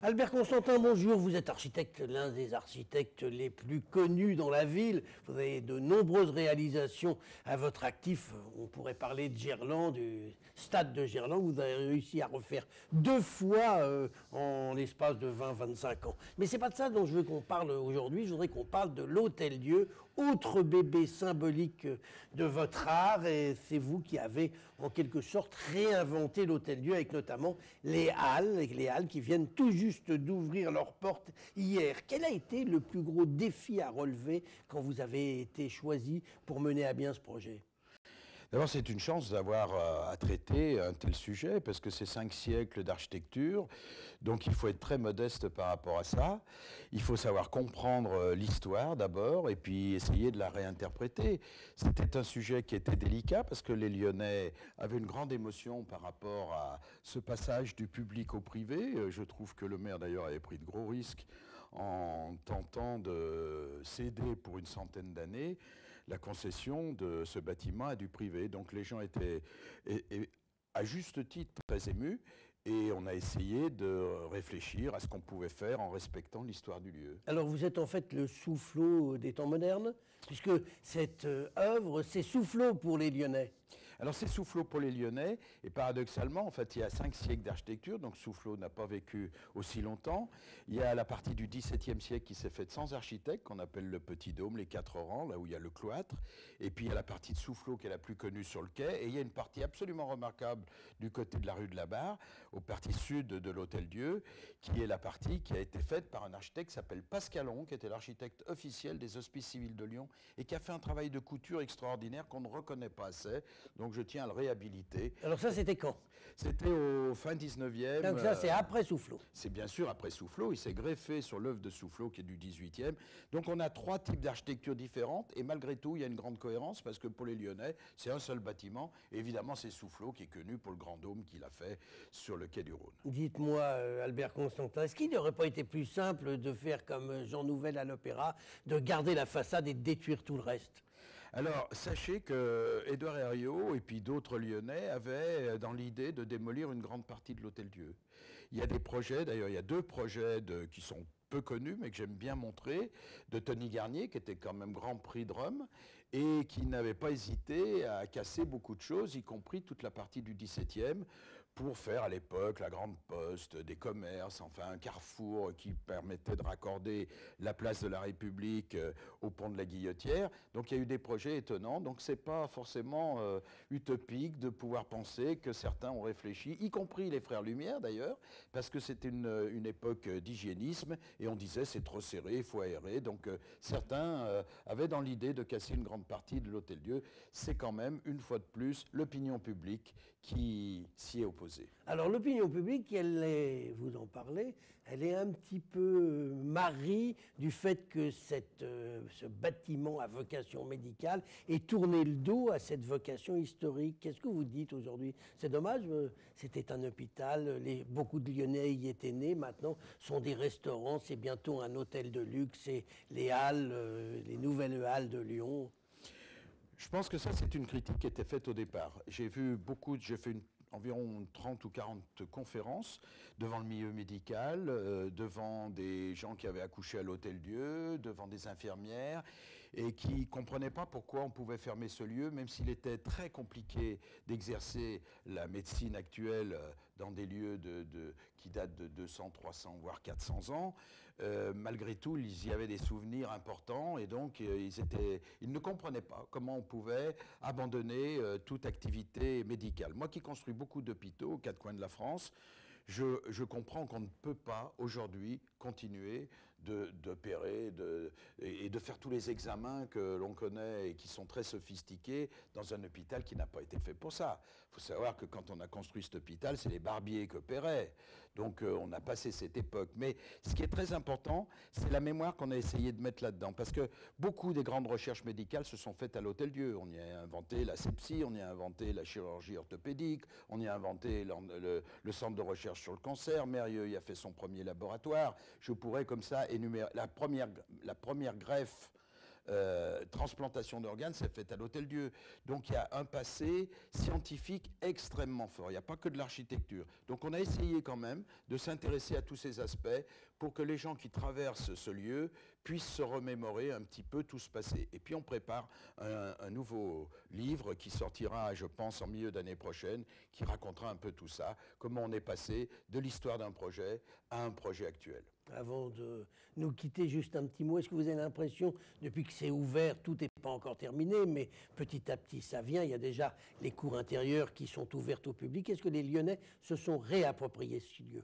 Albert Constantin, bonjour. Vous êtes architecte, l'un des architectes les plus connus dans la ville. Vous avez de nombreuses réalisations à votre actif. On pourrait parler de Gerland, du stade de Gerland. Vous avez réussi à refaire 2 fois en l'espace de 20-25 ans. Mais c'est pas de ça dont je veux qu'on parle aujourd'hui. Je voudrais qu'on parle de l'Hôtel-Dieu, autre bébé symbolique de votre art. Et c'est vous qui avez en quelque sorte réinventé l'Hôtel-Dieu avec notamment les halles qui viennent tout juste d'ouvrir leurs portes hier. Quel a été le plus gros défi à relever quand vous avez été choisi pour mener à bien ce projet ? D'abord, c'est une chance d'avoir à traiter un tel sujet, parce que c'est 5 siècles d'architecture, donc il faut être très modeste par rapport à ça. Il faut savoir comprendre l'histoire d'abord, et puis essayer de la réinterpréter. C'était un sujet qui était délicat, parce que les Lyonnais avaient une grande émotion par rapport à ce passage du public au privé. Je trouve que le maire, d'ailleurs, avait pris de gros risques en tentant de céder pour une centaine d'années la concession de ce bâtiment à du privé. Donc les gens étaient, à juste titre, très émus, et on a essayé de réfléchir à ce qu'on pouvait faire en respectant l'histoire du lieu. Alors vous êtes en fait le Soufflot des temps modernes, puisque cette œuvre, c'est Soufflot pour les Lyonnais. Alors c'est Soufflot pour les Lyonnais, et paradoxalement, en fait, il y a 5 siècles d'architecture, donc Soufflot n'a pas vécu aussi longtemps. Il y a la partie du XVIIe siècle qui s'est faite sans architecte, qu'on appelle le Petit Dôme, les 4 rangs, là où il y a le cloître. Et puis il y a la partie de Soufflot qui est la plus connue sur le quai, et il y a une partie absolument remarquable du côté de la rue de la Barre, au partie sud de l'Hôtel-Dieu, qui est la partie qui a été faite par un architecte qui s'appelle Pascalon, qui était l'architecte officiel des Hospices civils de Lyon, et qui a fait un travail de couture extraordinaire qu'on ne reconnaît pas assez. Donc je tiens à le réhabiliter. Alors ça, c'était quand ? C'était au fin 19e. Donc ça, c'est après Soufflot. C'est bien sûr après Soufflot. Il s'est greffé sur l'œuvre de Soufflot qui est du 18e. Donc on a 3 types d'architecture différentes, et malgré tout, il y a une grande cohérence, parce que pour les Lyonnais, c'est un seul bâtiment. Et évidemment, c'est Soufflot qui est connu pour le grand dôme qu'il a fait sur le quai du Rhône. Dites-moi, Albert Constantin, est-ce qu'il n'aurait pas été plus simple de faire comme Jean Nouvel à l'Opéra, de garder la façade et de détruire tout le reste ? Alors, sachez que Édouard Herriot et puis d'autres Lyonnais avaient dans l'idée de démolir une grande partie de l'Hôtel-Dieu. Il y a des projets, d'ailleurs, il y a 2 projets qui sont peu connus, mais que j'aime bien montrer, de Tony Garnier, qui était quand même Grand Prix de Rome, et qui n'avait pas hésité à casser beaucoup de choses, y compris toute la partie du XVIIe, pour faire à l'époque la grande poste, des commerces, enfin un carrefour qui permettait de raccorder la place de la République au pont de la Guillotière. Donc il y a eu des projets étonnants, donc c'est pas forcément utopique de pouvoir penser que certains ont réfléchi, y compris les frères Lumière d'ailleurs, parce que c'était une époque d'hygiénisme, et on disait c'est trop serré, il faut aérer, donc certains avaient dans l'idée de casser une grande partie de l'Hôtel-Dieu. C'est quand même, une fois de plus, l'opinion publique qui s'y est opposée. Alors l'opinion publique, vous en parlez, elle est un petit peu marrie du fait que ce bâtiment à vocation médicale ait tourné le dos à cette vocation historique. Qu'est-ce que vous dites aujourd'hui ? C'est dommage, c'était un hôpital, beaucoup de Lyonnais y étaient nés, maintenant sont des restaurants, c'est bientôt un hôtel de luxe, et les halles, les nouvelles halles de Lyon. Je pense que ça, c'est une critique qui était faite au départ. J'ai fait environ 30 ou 40 conférences devant le milieu médical, devant des gens qui avaient accouché à l'Hôtel-Dieu, devant des infirmières, et qui ne comprenaient pas pourquoi on pouvait fermer ce lieu, même s'il était très compliqué d'exercer la médecine actuelle dans des lieux qui datent de 200, 300, voire 400 ans. Malgré tout, il y avait des souvenirs importants, et donc ils ne comprenaient pas comment on pouvait abandonner toute activité médicale. Moi qui construis beaucoup d'hôpitaux aux 4 coins de la France, je comprends qu'on ne peut pas aujourd'hui continuer d'opérer et de faire tous les examens que l'on connaît et qui sont très sophistiqués dans un hôpital qui n'a pas été fait pour ça. Il faut savoir que quand on a construit cet hôpital, c'est les barbiers qui opéraient. Donc on a passé cette époque. Mais ce qui est très important, c'est la mémoire qu'on a essayé de mettre là-dedans. Parce que beaucoup des grandes recherches médicales se sont faites à l'Hôtel-Dieu. On y a inventé l'asepsie, on y a inventé la chirurgie orthopédique, on y a inventé le centre de recherche sur le cancer. Mérieux y a fait son premier laboratoire. Je pourrais comme ça énumérer la première greffe transplantation d'organes, c'est fait à l'Hôtel-Dieu. Donc il y a un passé scientifique extrêmement fort. Il n'y a pas que de l'architecture. Donc on a essayé quand même de s'intéresser à tous ces aspects pour que les gens qui traversent ce lieu puissent se remémorer un petit peu tout ce passé. Et puis on prépare un nouveau livre qui sortira, je pense, en milieu d'année prochaine, qui racontera un peu tout ça, comment on est passé de l'histoire d'un projet à un projet actuel. Avant de nous quitter, juste un petit mot. Est-ce que vous avez l'impression, depuis que c'est ouvert, tout n'est pas encore terminé, mais petit à petit ça vient, il y a déjà les cours intérieures qui sont ouvertes au public. Est-ce que les Lyonnais se sont réappropriés ce lieu ?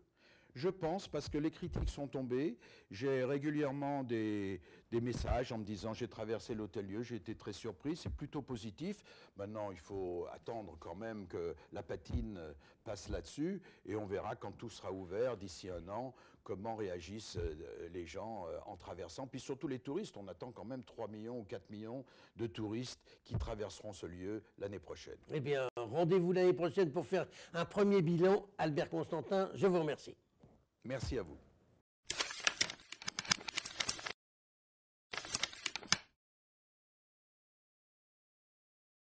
Je pense, parce que les critiques sont tombées. J'ai régulièrement des messages en me disant j'ai traversé l'Hôtel-Dieu, j'ai été très surpris, c'est plutôt positif. Maintenant, il faut attendre quand même que la patine passe là-dessus et on verra quand tout sera ouvert d'ici un an comment réagissent les gens en traversant. Puis surtout les touristes, on attend quand même 3 millions ou 4 millions de touristes qui traverseront ce lieu l'année prochaine. Eh bien, rendez-vous l'année prochaine pour faire un premier bilan. Albert Constantin, je vous remercie. Merci à vous.